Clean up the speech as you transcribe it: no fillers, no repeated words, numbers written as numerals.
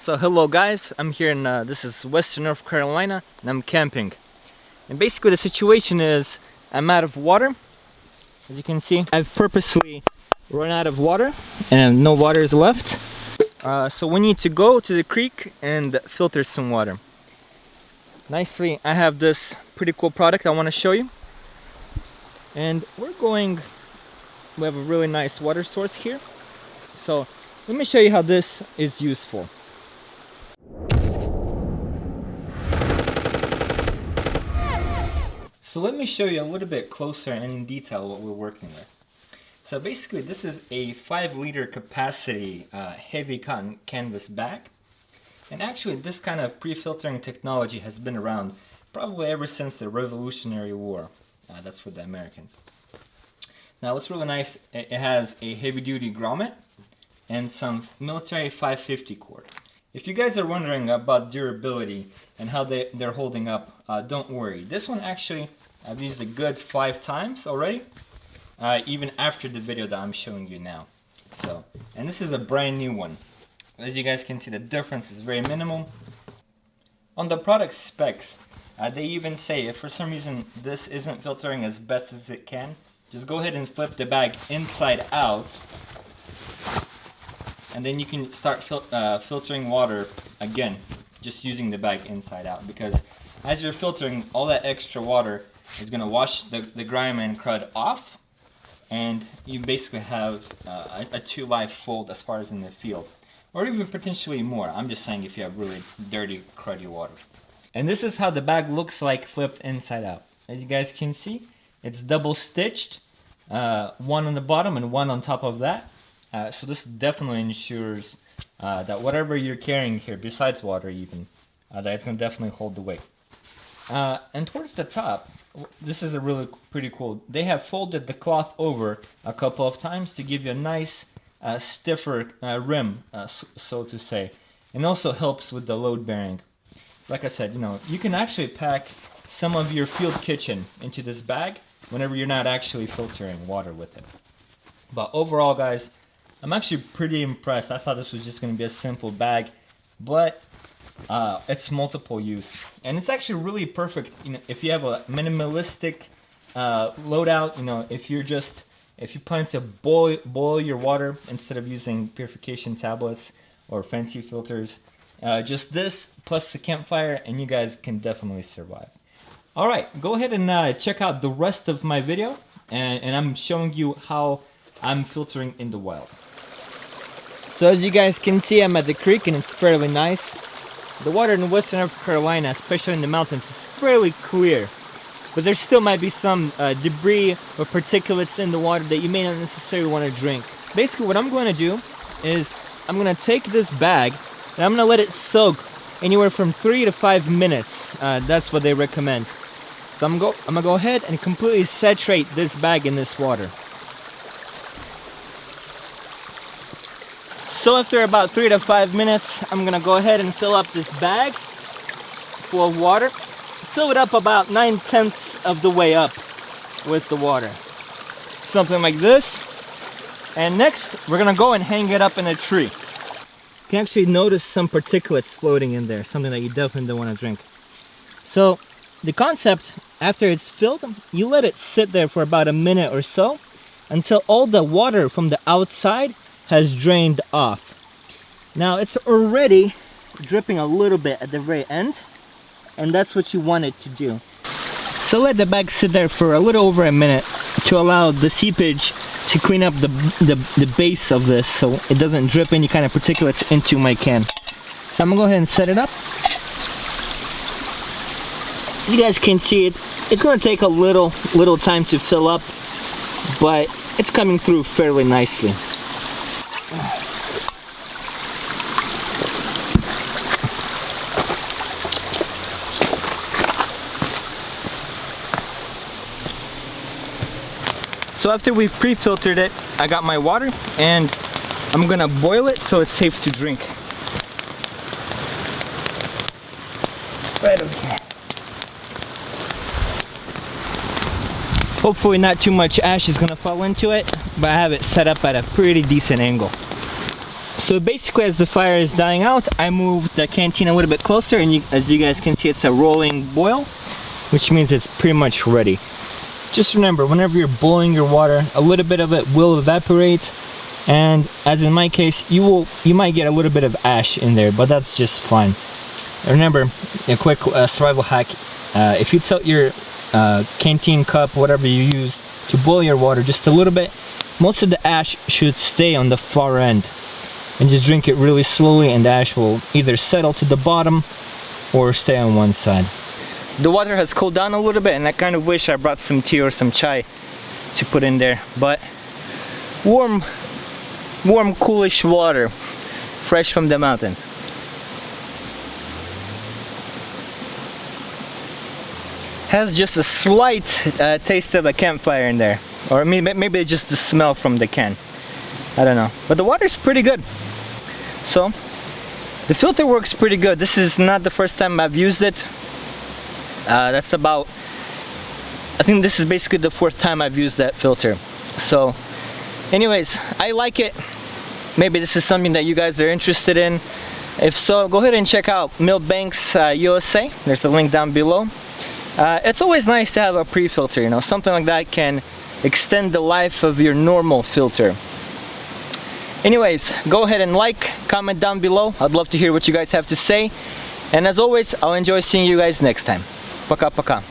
So hello guys, I'm here in this is Western North Carolina and I'm camping. And basically the situation is I'm out of water. As you can see, I've purposely run out of water and no water is left. So we need to go to the creek and filter some water. Nicely, I have this pretty cool product I want to show you. And we have a really nice water source here. So let me show you how this is useful. So let me show you a little bit closer and in detail what we're working with. So basically this is a 5-liter capacity heavy cotton canvas bag. And actually this kind of pre-filtering technology has been around probably ever since the Revolutionary War. That's for the Americans. Now what's really nice, it has a heavy-duty grommet and some military 550 cord. If you guys are wondering about durability and how they're holding up, don't worry. This one actually, I've used a good 5 times already, even after the video that I'm showing you now. So, and this is a brand new one. As you guys can see, the difference is very minimal. On the product specs, they even say if for some reason this isn't filtering as best as it can, just go ahead and flip the bag inside out. And then you can start filtering water again, just using the bag inside out. Because as you're filtering, all that extra water is going to wash the grime and crud off. And you basically have a 2-life fold as far as in the field. Or even potentially more. I'm just saying if you have really dirty, cruddy water. And this is how the bag looks like flipped inside out. As you guys can see, it's double stitched. One on the bottom and one on top of that. So this definitely ensures that whatever you're carrying here, besides water even, that it's going to definitely hold the weight. And towards the top, this is a really pretty cool. They have folded the cloth over a couple of times to give you a nice stiffer rim, so to say. And also helps with the load bearing. Like I said, you can actually pack some of your field kitchen into this bag whenever you're not actually filtering water with it. But overall, guys, I'm actually pretty impressed. I thought this was just going to be a simple bag, but it's multiple use. And it's actually really perfect, if you have a minimalistic loadout, if you plan to boil your water instead of using purification tablets or fancy filters, just this plus the campfire and you guys can definitely survive. Alright, go ahead and check out the rest of my video, and I'm showing you how I'm filtering in the wild. So as you guys can see, I'm at the creek and it's fairly nice. The water in Western North Carolina, especially in the mountains, is fairly clear. But there still might be some debris or particulates in the water that you may not necessarily want to drink. Basically what I'm going to do is I'm going to take this bag and I'm going to let it soak anywhere from 3 to 5 minutes. That's what they recommend. So I'm going to go ahead and completely saturate this bag in this water. So after about 3 to 5 minutes, I'm gonna go ahead and fill up this bag full of water. Fill it up about 9/10 of the way up with the water. Something like this. And next, we're gonna go and hang it up in a tree. You can actually notice some particulates floating in there, something that you definitely don't want to drink. So the concept, after it's filled, you let it sit there for about a minute or so until all the water from the outside has drained off. Now it's already dripping a little bit at the very end, and that's what you want it to do. So let the bag sit there for a little over a minute to allow the seepage to clean up the base of this so it doesn't drip any kind of particulates into my can. So I'm gonna go ahead and set it up. You guys can see it. It's gonna take a little time to fill up, but it's coming through fairly nicely. So after we've pre-filtered it, I got my water and I'm gonna boil it so it's safe to drink. Right over here. Hopefully not too much ash is gonna fall into it, but I have it set up at a pretty decent angle. So basically, as the fire is dying out, I moved the canteen a little bit closer, and as you guys can see, it's a rolling boil, which means it's pretty much ready. Just remember, whenever you're boiling your water, a little bit of it will evaporate, and as in my case, you might get a little bit of ash in there, but that's just fine. Remember, a quick survival hack: if you tilt your canteen cup, whatever you use to boil your water, just a little bit, most of the ash should stay on the far end. And just drink it really slowly, and the ash will either settle to the bottom or stay on one side. The water has cooled down a little bit, and I kind of wish I brought some tea or some chai to put in there, but warm coolish water, fresh from the mountains. Has just a slight taste of a campfire in there, or maybe just the smell from the can. I don't know, but the water's pretty good. So the filter works pretty good. This is not the first time I've used it. I think this is basically the 4th time I've used that filter. So anyways, I like it. Maybe this is something that you guys are interested in. If so, go ahead and check out Millbank U.S.A. There's a link down below. It's always nice to have a pre-filter, you know, something like that can extend the life of your normal filter. Anyways, go ahead and like, comment down below. I'd love to hear what you guys have to say. And as always, I'll enjoy seeing you guys next time. Пока-пока.